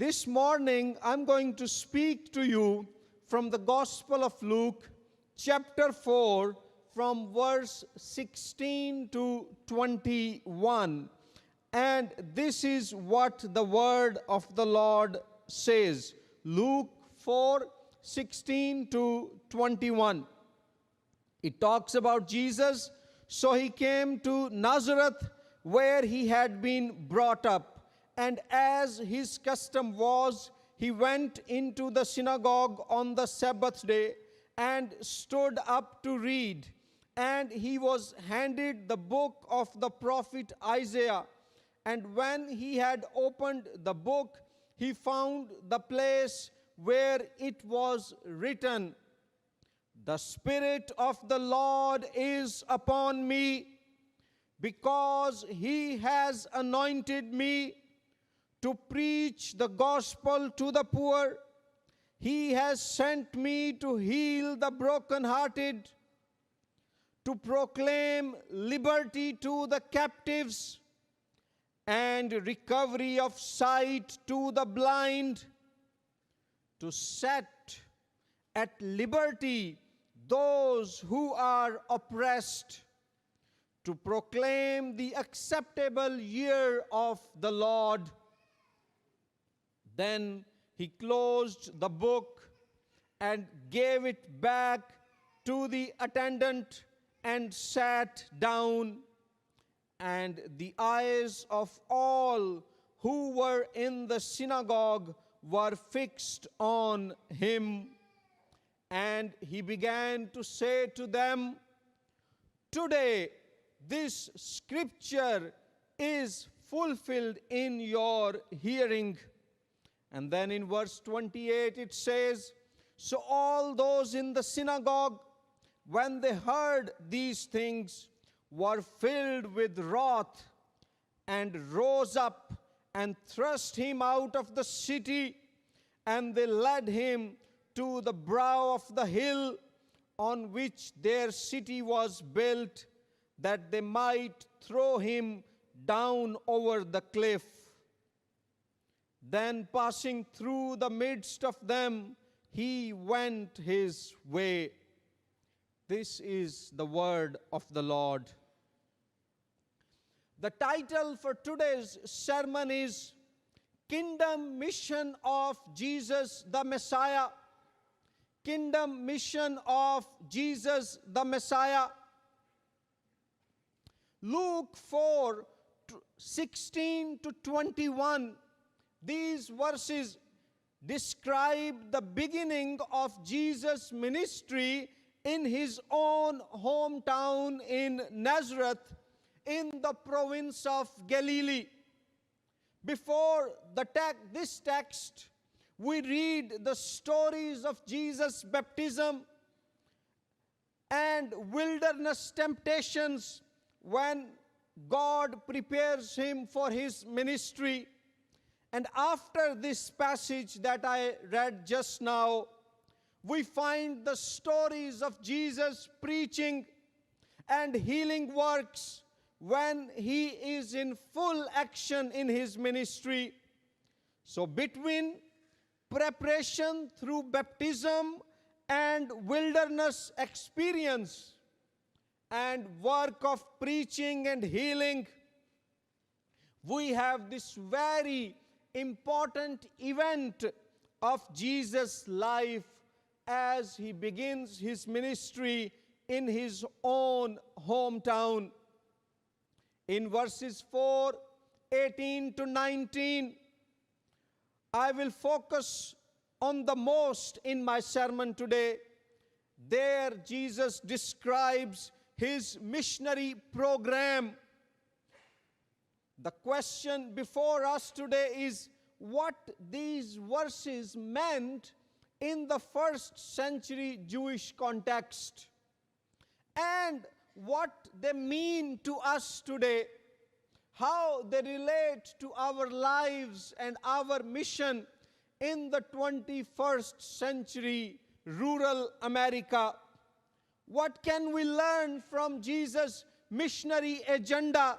This morning, I'm going to speak to you from the Gospel of Luke, chapter 4, from verse 16 to 21. And this is what the word of the Lord says. Luke 4, 16 to 21. It talks about Jesus. So he came to Nazareth, where he had been brought up. And as his custom was, he went into the synagogue on the Sabbath day and stood up to read. And he was handed the book of the prophet Isaiah. And when he had opened the book, he found the place where it was written, "The Spirit of the Lord is upon me, because he has anointed me to preach the gospel to the poor. He has sent me to heal the brokenhearted, to proclaim liberty to the captives, and recovery of sight to the blind, to set at liberty those who are oppressed, to proclaim the acceptable year of the Lord." Then he closed the book and gave it back to the attendant and sat down. And the eyes of all who were in the synagogue were fixed on him. And he began to say to them, "Today this scripture is fulfilled in your hearing." And then in verse 28 it says, "So all those in the synagogue, when they heard these things, were filled with wrath, and rose up and thrust him out of the city, and they led him to the brow of the hill on which their city was built, that they might throw him down over the cliff. Then passing through the midst of them, he went his way." This is the word of the Lord. The title for today's sermon is Kingdom Mission of Jesus the Messiah. Kingdom Mission of Jesus the Messiah. Luke 4, 16 to 21. These verses describe the beginning of Jesus' ministry in his own hometown in Nazareth, in the province of Galilee. Before this text, we read the stories of Jesus' baptism and wilderness temptations when God prepares him for his ministry. And after this passage that I read just now, we find the stories of Jesus preaching and healing works when he is in full action in his ministry. So between preparation through baptism and wilderness experience and work of preaching and healing, we have this very important event of Jesus' life as he begins his ministry in his own hometown. In verses 4, 18 to 19, I will focus on the most in my sermon today. There Jesus describes his missionary program. The question before us today is what these verses meant in the first century Jewish context, and what they mean to us today, how they relate to our lives and our mission in the 21st century rural America. What can we learn from Jesus' missionary agenda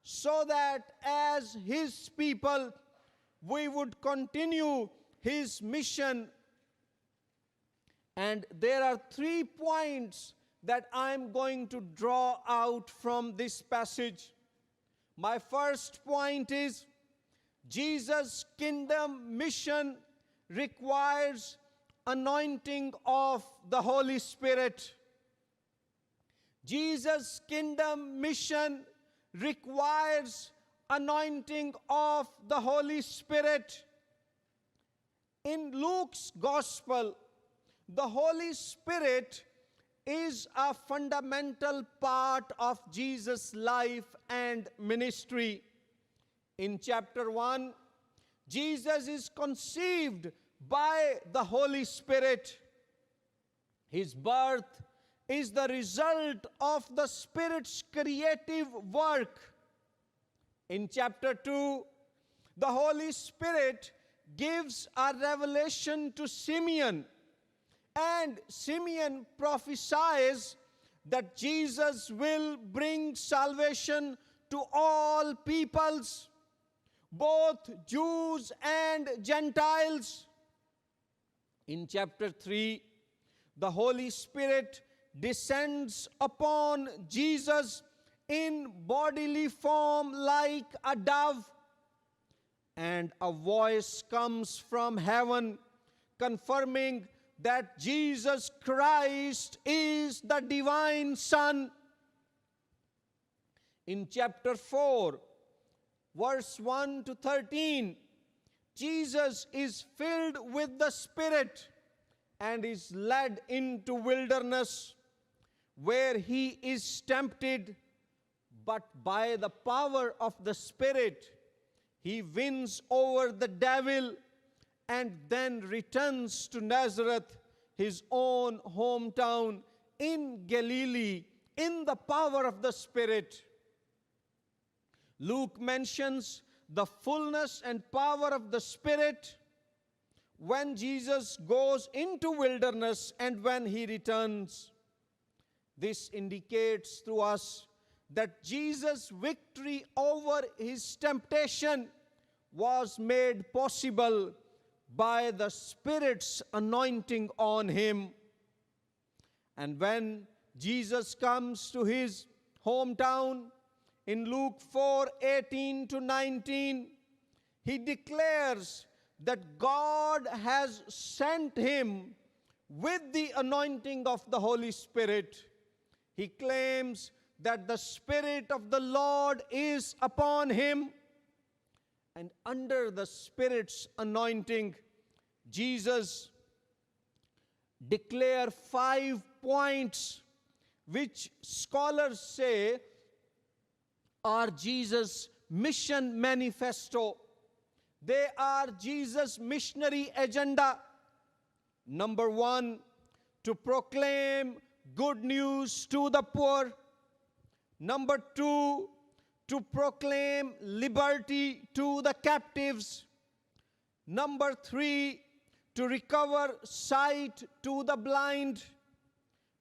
so that as his people we would continue his mission. And there are 3 points that I'm going to draw out from this passage. My first point is Jesus' kingdom mission requires anointing of the Holy Spirit. Jesus' kingdom mission requires anointing of the Holy Spirit. In Luke's Gospel, the Holy Spirit is a fundamental part of Jesus' life and ministry. In chapter 1, Jesus is conceived by the Holy Spirit. His birth is the result of the Spirit's creative work. In chapter 2, the Holy Spirit gives a revelation to Simeon, and Simeon prophesies that Jesus will bring salvation to all peoples, both Jews and Gentiles. In chapter 3, the Holy Spirit descends upon Jesus in bodily form like a dove, and a voice comes from heaven confirming that Jesus Christ is the divine Son. In chapter 4, verse 1 to 13, Jesus is filled with the Spirit and is led into wilderness, where he is tempted, but by the power of the Spirit, he wins over the devil and then returns to Nazareth, his own hometown in Galilee, in the power of the Spirit. Luke mentions the fullness and power of the Spirit when Jesus goes into wilderness and when he returns. This indicates to us that Jesus' victory over his temptation was made possible by the Spirit's anointing on him. And when Jesus comes to his hometown in Luke 4:18 to 19, he declares that God has sent him with the anointing of the Holy Spirit. He claims that the Spirit of the Lord is upon him, and under the Spirit's anointing, Jesus declares 5 points which scholars say are Jesus' mission manifesto. They are Jesus' missionary agenda. Number 1, to proclaim good news to the poor. Number 2, to proclaim liberty to the captives. Number 3, to recover sight to the blind.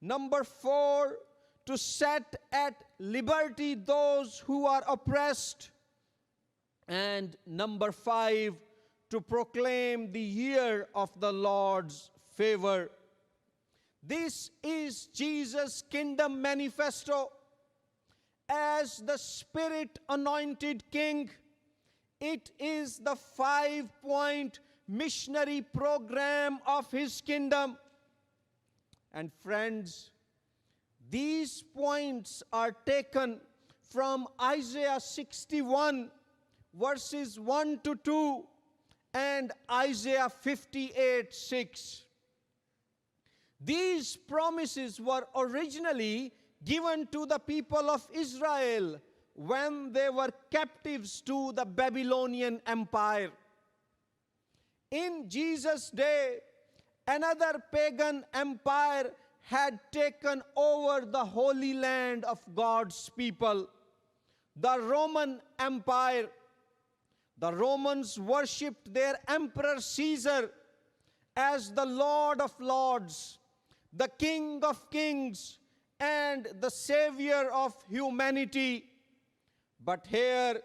Number 4, to set at liberty those who are oppressed. And number 5, to proclaim the year of the Lord's favor. This is Jesus' kingdom manifesto. As the Spirit-anointed King, it is the 5-point missionary program of his kingdom. And friends, these points are taken from Isaiah 61, verses 1 to 2, and Isaiah 58:6. These promises were originally given to the people of Israel when they were captives to the Babylonian Empire. In Jesus' day, another pagan empire had taken over the holy land of God's people, the Roman Empire. The Romans worshipped their Emperor Caesar as the Lord of Lords, the King of Kings, and the Savior of humanity. But here,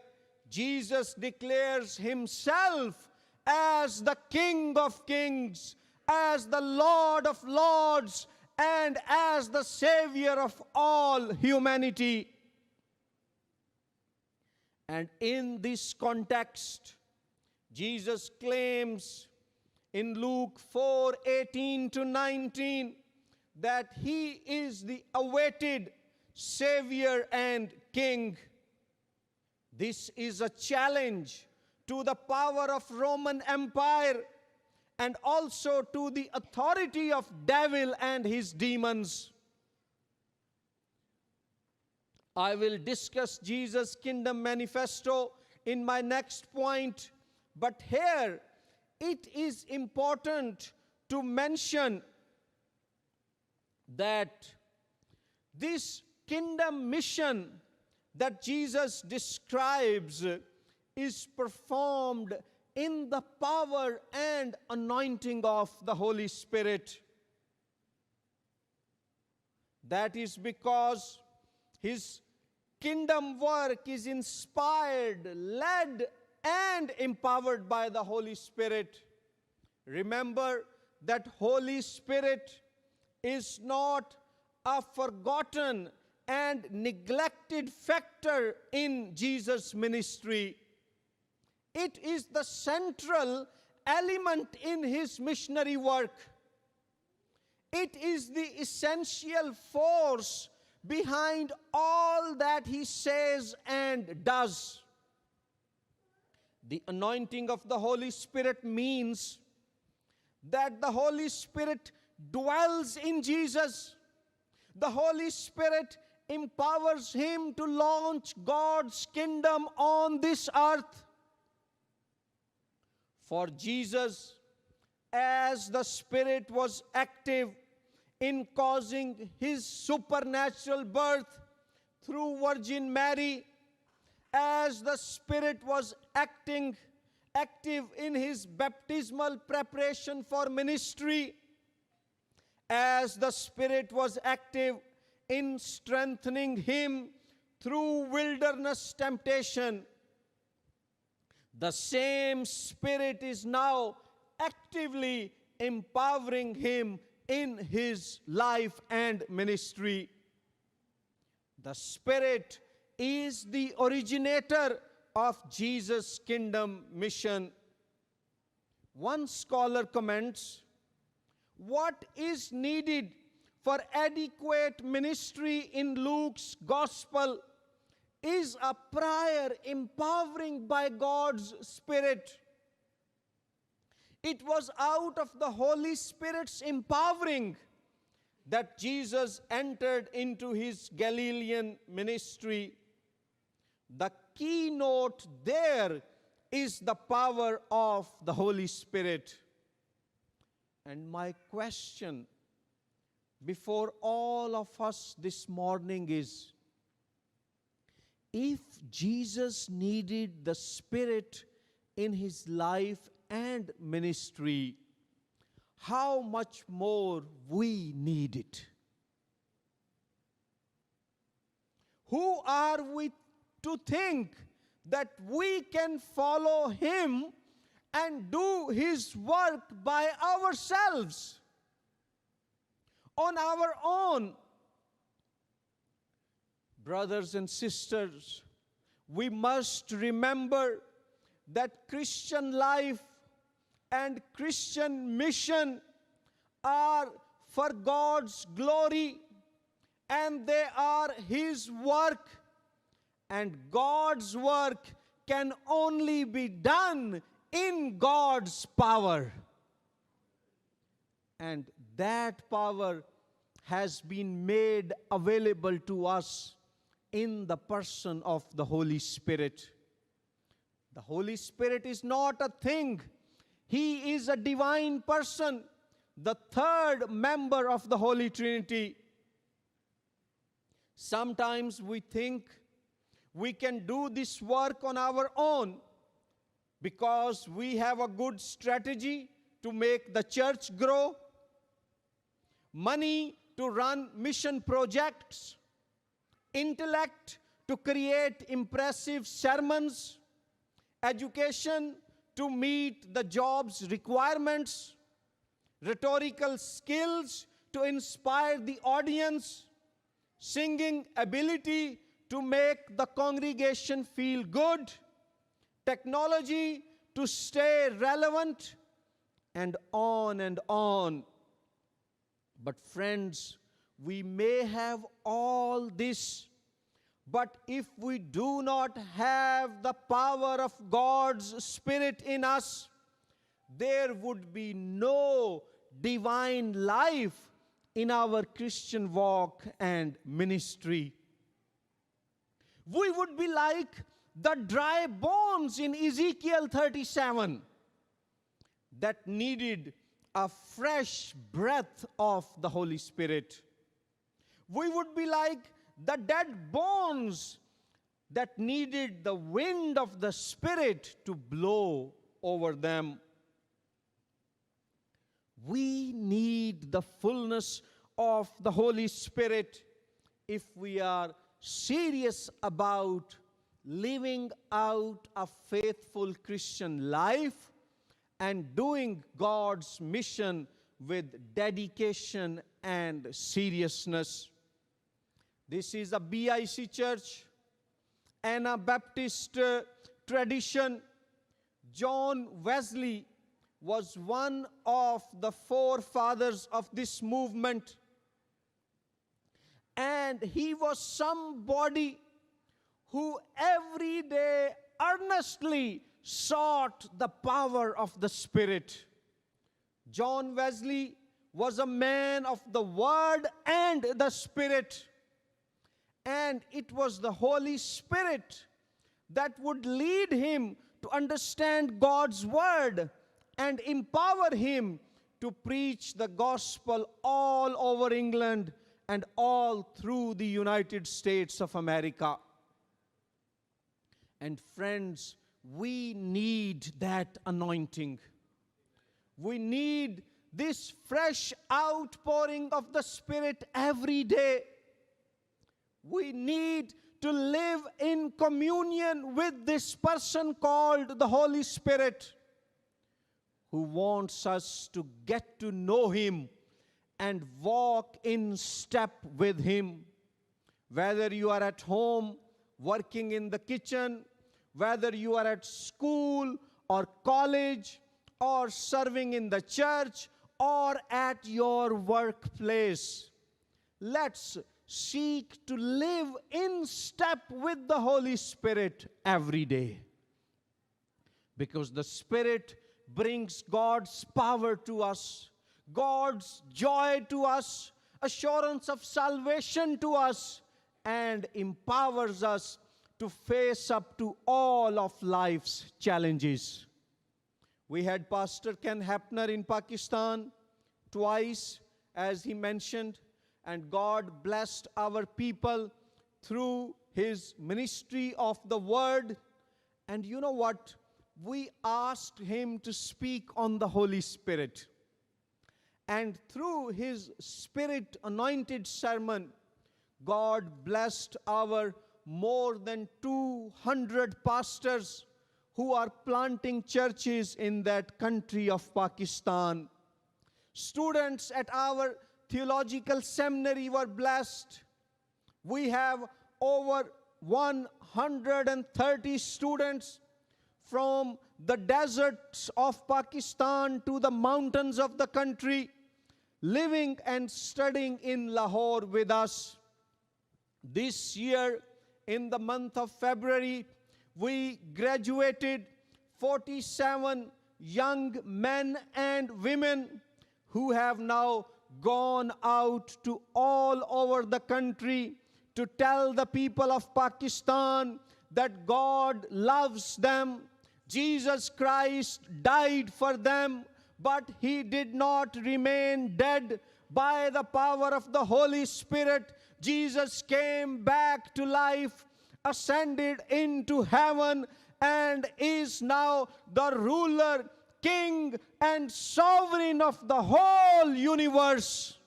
Jesus declares himself as the King of Kings, as the Lord of Lords, and as the Savior of all humanity. And in this context, Jesus claims in Luke 4:18 to 19 that he is the awaited Savior and King. This is a challenge to the power of Roman Empire and also to the authority of devil and his demons. I will discuss Jesus' kingdom manifesto in my next point, but here it is important to mention that this kingdom mission that Jesus describes is performed in the power and anointing of the Holy Spirit. That is because his kingdom work is inspired, led, and empowered by the Holy Spirit. Remember that Holy Spirit is not a forgotten and neglected factor in Jesus' ministry. It is the central element in his missionary work. It is the essential force behind all that he says and does. The anointing of the Holy Spirit means that the Holy Spirit dwells in Jesus. The Holy Spirit empowers him to launch God's kingdom on this earth. For Jesus, as the Spirit was active in causing his supernatural birth through Virgin Mary, as the Spirit was active in his baptismal preparation for ministry, as the Spirit was active in strengthening him through wilderness temptation, the same Spirit is now actively empowering him in his life and ministry. The Spirit is the originator of Jesus' kingdom mission. One scholar comments, what is needed for adequate ministry in Luke's gospel is a prior empowering by God's Spirit. It was out of the Holy Spirit's empowering that Jesus entered into his Galilean ministry. The keynote there is the power of the Holy Spirit. And my question before all of us this morning is, if Jesus needed the Spirit in his life and ministry, how much more we need it? Who are we to think that we can follow him and do his work by ourselves, on our own? Brothers and sisters, we must remember that Christian life and Christian mission are for God's glory, and they are his work, and God's work can only be done in God's power. And that power has been made available to us in the person of the Holy Spirit. The Holy Spirit is not a thing. He is a divine person, the third member of the Holy Trinity. Sometimes we think we can do this work on our own because we have a good strategy to make the church grow, money to run mission projects, intellect to create impressive sermons, education to meet the job's requirements, rhetorical skills to inspire the audience, singing ability to make the congregation feel good, technology to stay relevant, and on and on. But friends, we may have all this, but if we do not have the power of God's Spirit in us, there would be no divine life in our Christian walk and ministry. We would be like the dry bones in Ezekiel 37 that needed a fresh breath of the Holy Spirit. We would be like the dead bones that needed the wind of the Spirit to blow over them. We need the fullness of the Holy Spirit if we are serious about living out a faithful Christian life and doing God's mission with dedication and seriousness. This is a BIC church, Anabaptist tradition. John Wesley was one of the forefathers of this movement. And he was somebody who every day earnestly sought the power of the Spirit. John Wesley was a man of the Word and the Spirit. And it was the Holy Spirit that would lead him to understand God's Word and empower him to preach the gospel all over England and all through the United States of America. And friends, we need that anointing. We need this fresh outpouring of the Spirit every day. We need to live in communion with this person called the Holy Spirit, who wants us to get to know Him and walk in step with Him. Whether you are at home, working in the kitchen, whether you are at school or college, or serving in the church, or at your workplace, let's seek to live in step with the Holy Spirit every day. Because the Spirit brings God's power to us, God's joy to us, assurance of salvation to us, and empowers us to face up to all of life's challenges. We had Pastor Ken Hapner in Pakistan twice, as he mentioned, and God blessed our people through his ministry of the Word. And you know what? We asked him to speak on the Holy Spirit. And through his Spirit-anointed sermon, God blessed our more than 200 pastors who are planting churches in that country of Pakistan. Students at our theological seminary were blessed. We have over 130 students from the deserts of Pakistan to the mountains of the country, living and studying in Lahore with us. This year, in the month of February, we graduated 47 young men and women who have now gone out to all over the country to tell the people of Pakistan that God loves them. Jesus Christ died for them, but He did not remain dead. By the power of the Holy Spirit, Jesus came back to life, ascended into heaven, and is now the ruler, king, and sovereign of the whole universe.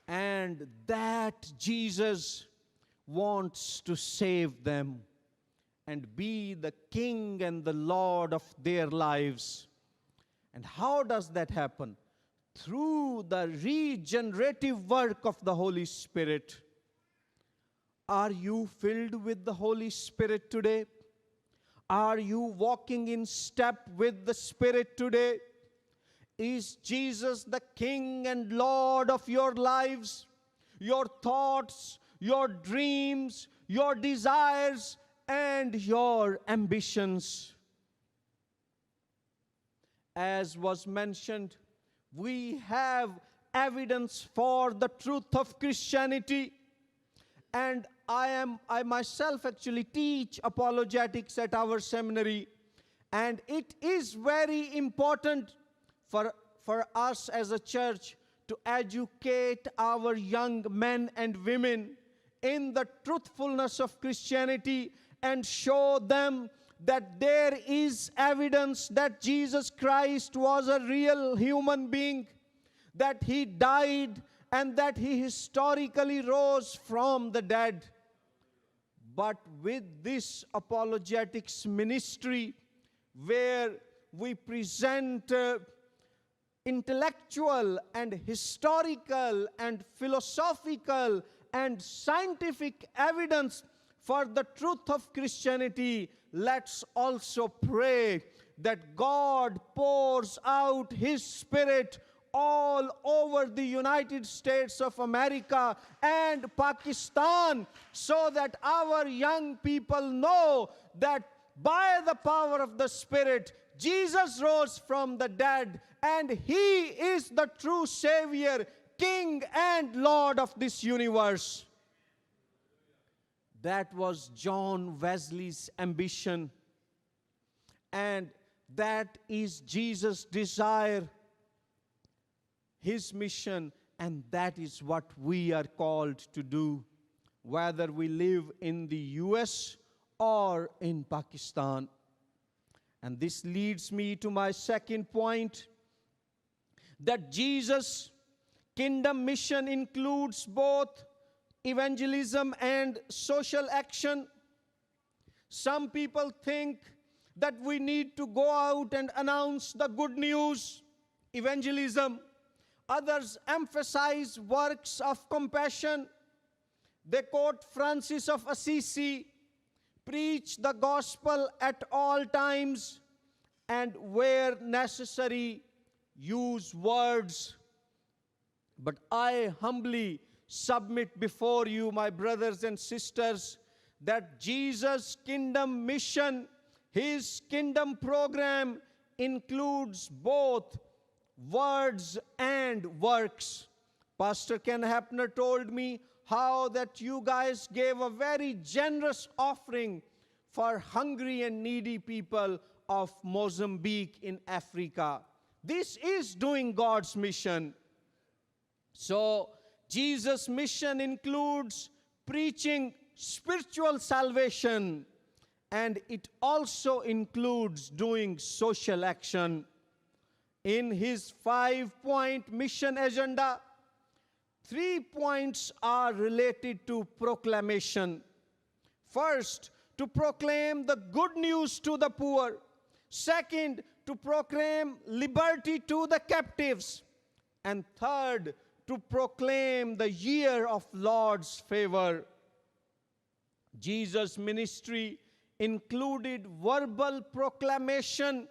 And that Jesus wants to save them and be the King and the Lord of their lives. And how does that happen? Through the regenerative work of the Holy Spirit. Are you filled with the Holy Spirit today? Are you walking in step with the Spirit today? Is Jesus the King and Lord of your lives? Your thoughts, your dreams, your desires, and your ambitions. As was mentioned, we have evidence for the truth of Christianity. And I myself actually teach apologetics at our seminary. And it is very important for us as a church to educate our young men and women in the truthfulness of Christianity and show them that there is evidence that Jesus Christ was a real human being, that He died and that He historically rose from the dead. But with this apologetics ministry, where we present intellectual and historical and philosophical and scientific evidence for the truth of Christianity, let's also pray that God pours out His Spirit all over the United States of America and Pakistan, so that our young people know that by the power of the Spirit, Jesus rose from the dead, and He is the true Savior, King and Lord of this universe. That was John Wesley's ambition, and that is Jesus' desire, His mission, and that is what we are called to do, whether we live in the US or in Pakistan. And this leads me to my second point, that Jesus' kingdom mission includes both evangelism and social action. Some people think that we need to go out and announce the good news, evangelism. Others emphasize works of compassion. They quote Francis of Assisi, preach the gospel at all times, and where necessary, use words. But I humbly submit before you, my brothers and sisters, that Jesus' kingdom mission, His kingdom program, includes both words and works. Pastor Ken Hapner told me how that you guys gave a very generous offering for hungry and needy people of Mozambique in Africa. This is doing God's mission. So, Jesus' mission includes preaching spiritual salvation, and it also includes doing social action. In His 5-point mission agenda, 3 points are related to proclamation. First, to proclaim the good news to the poor. Second, to proclaim liberty to the captives. And third, to proclaim the year of Lord's favor. Jesus' ministry included verbal proclamation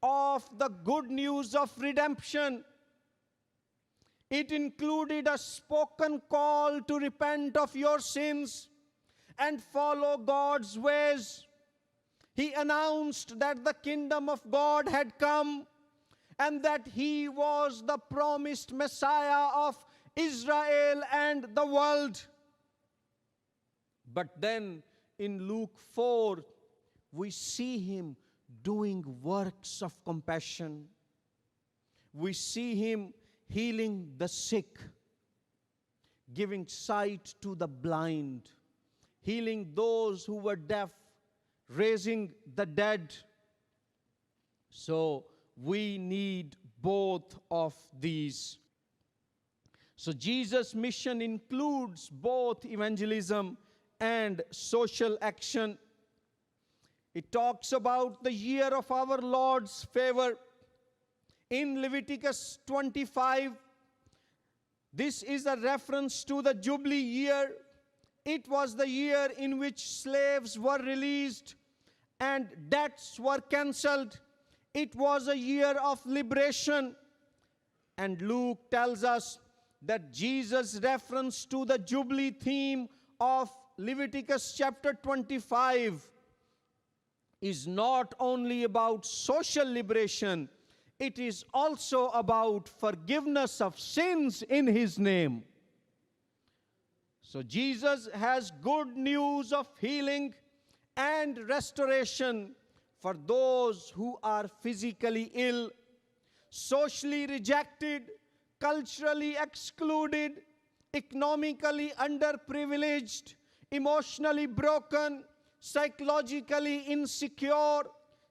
of the good news of redemption. It included a spoken call to repent of your sins and follow God's ways. He announced that the kingdom of God had come and that He was the promised Messiah of Israel and the world. But then in Luke 4, we see Him doing works of compassion. We see Him healing the sick, giving sight to the blind, healing those who were deaf, raising the dead. So we need both of these. So Jesus' mission includes both evangelism and social action. It talks about the year of our Lord's favor. In Leviticus 25, this is a reference to the Jubilee year. It was the year in which slaves were released and debts were cancelled. It was a year of liberation. And Luke tells us that Jesus' reference to the Jubilee theme of Leviticus chapter 25 is not only about social liberation, it is also about forgiveness of sins in His name. So Jesus has good news of healing and restoration for those who are physically ill, socially rejected, culturally excluded, economically underprivileged, emotionally broken, psychologically insecure,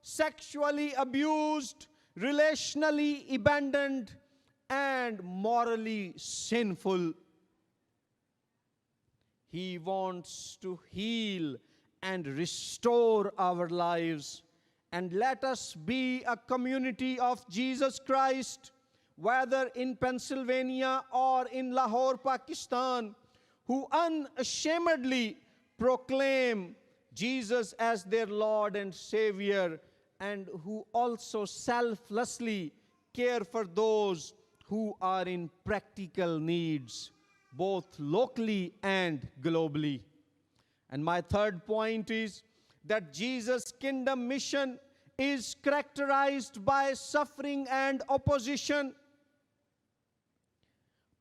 sexually abused, relationally abandoned, and morally sinful. He wants to heal and restore our lives. And let us be a community of Jesus Christ, whether in Pennsylvania or in Lahore, Pakistan, who unashamedly proclaim Jesus as their Lord and Savior, and who also selflessly care for those who are in practical needs, both locally and globally. And my third point is that Jesus' kingdom mission is characterized by suffering and opposition.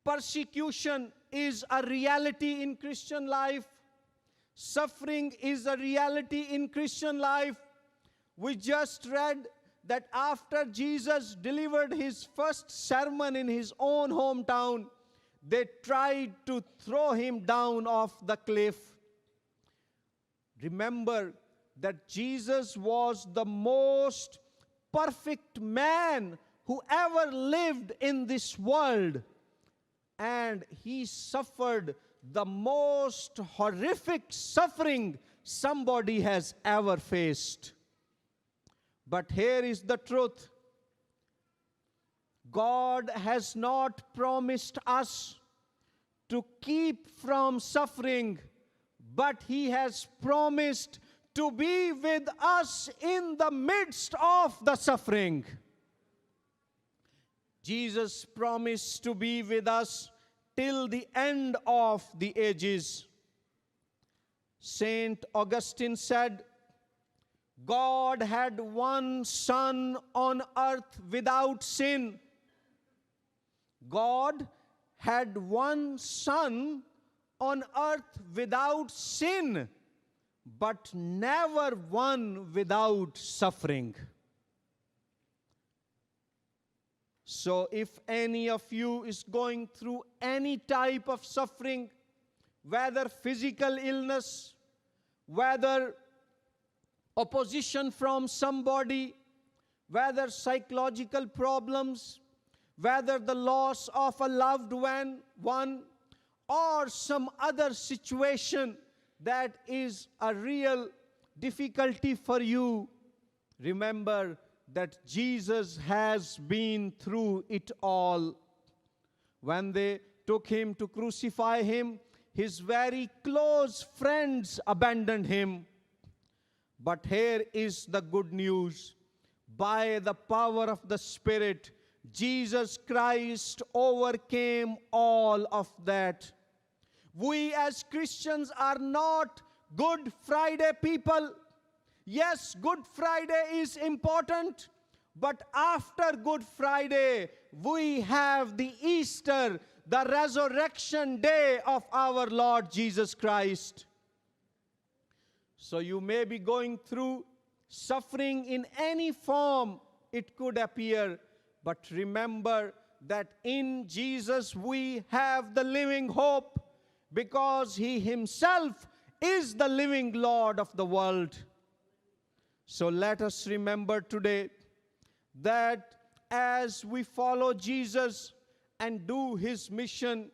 Persecution is a reality in Christian life. Suffering is a reality in Christian life. We just read that after Jesus delivered His first sermon in His own hometown, they tried to throw Him down off the cliff. Remember that Jesus was the most perfect man who ever lived in this world, and He suffered the most horrific suffering somebody has ever faced. But here is the truth. God has not promised us to keep from suffering, but He has promised to be with us in the midst of the suffering. Jesus promised to be with us till the end of the ages. Saint Augustine said, God had one Son on earth without sin. God had one Son on earth without sin, but never one without suffering. So if any of you is going through any type of suffering, whether physical illness, whether opposition from somebody, whether psychological problems, whether the loss of a loved one, or some other situation that is a real difficulty for you, remember that Jesus has been through it all. When they took Him to crucify Him, His very close friends abandoned Him. But here is the good news. By the power of the Spirit, Jesus Christ overcame all of that. We as Christians are not Good Friday people. Yes, Good Friday is important, but after Good Friday, we have the Easter, the resurrection day of our Lord Jesus Christ. So you may be going through suffering in any form it could appear, but remember that in Jesus we have the living hope, because He Himself is the living Lord of the world. So let us remember today that as we follow Jesus and do His mission,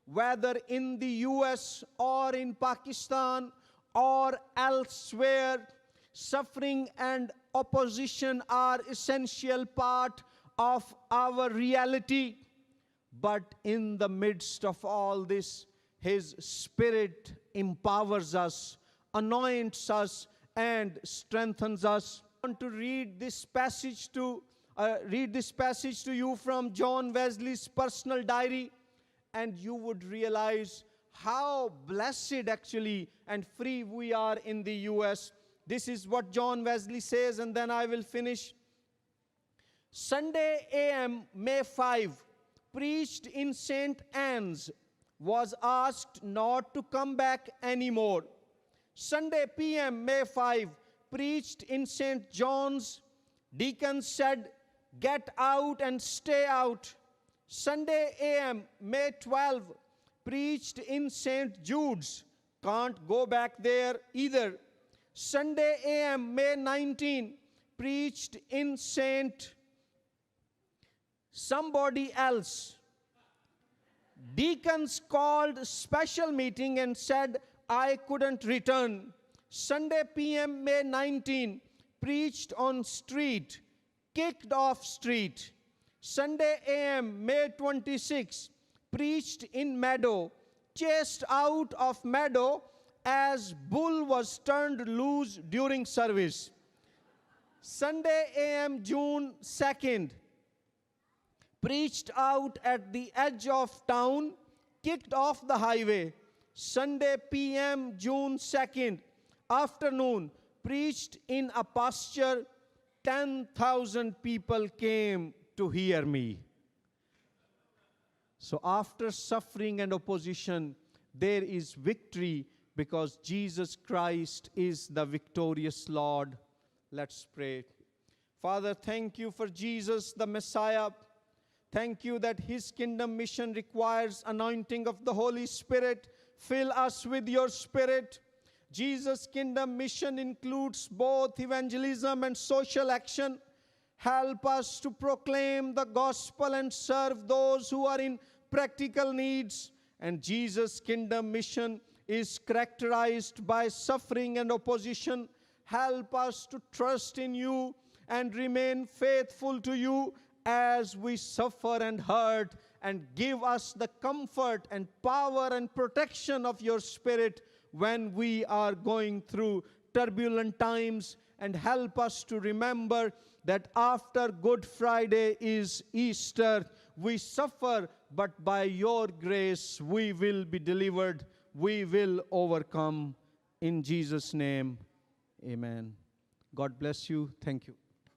whether in the US or in Pakistan or elsewhere, suffering and opposition are essential part of our reality. But in the midst of all this, His Spirit empowers us, anoints us, and strengthens us. I want to read this passage to you from John Wesley's personal diary, and you would realize how blessed actually and free we are in the US. This is what John Wesley says, and then I will finish. Sunday AM, May 5, preached in St. Anne's, was asked not to come back anymore. Sunday PM, May 5, preached in St. John's. Deacon said, "Get out and stay out." Sunday AM, May 12, preached in St. Jude's. Can't go back there either. Sunday AM, May 19, preached in St. somebody else. Deacons called special meeting and said, "I couldn't return." Sunday PM, May 19, preached on street, kicked off street. Sunday AM, May 26, preached in meadow, chased out of meadow as bull was turned loose during service. Sunday AM, June 2nd, preached out at the edge of town, kicked off the highway. Sunday PM, June 2nd, afternoon, preached in a pasture. 10,000 people came to hear me. So after suffering and opposition, there is victory because Jesus Christ is the victorious Lord. Let's pray. Father, thank you for Jesus, the Messiah. Thank you that His kingdom mission requires anointing of the Holy Spirit. Fill us with your Spirit. Jesus' kingdom mission includes both evangelism and social action. Help us to proclaim the gospel and serve those who are in practical needs. And Jesus' kingdom mission is characterized by suffering and opposition. Help us to trust in you and remain faithful to you as we suffer and hurt, and give us the comfort and power and protection of your Spirit when we are going through turbulent times, and help us to remember that after Good Friday is Easter. We suffer, but by your grace we will be delivered. We will overcome. In Jesus' name, amen. God bless you. Thank you.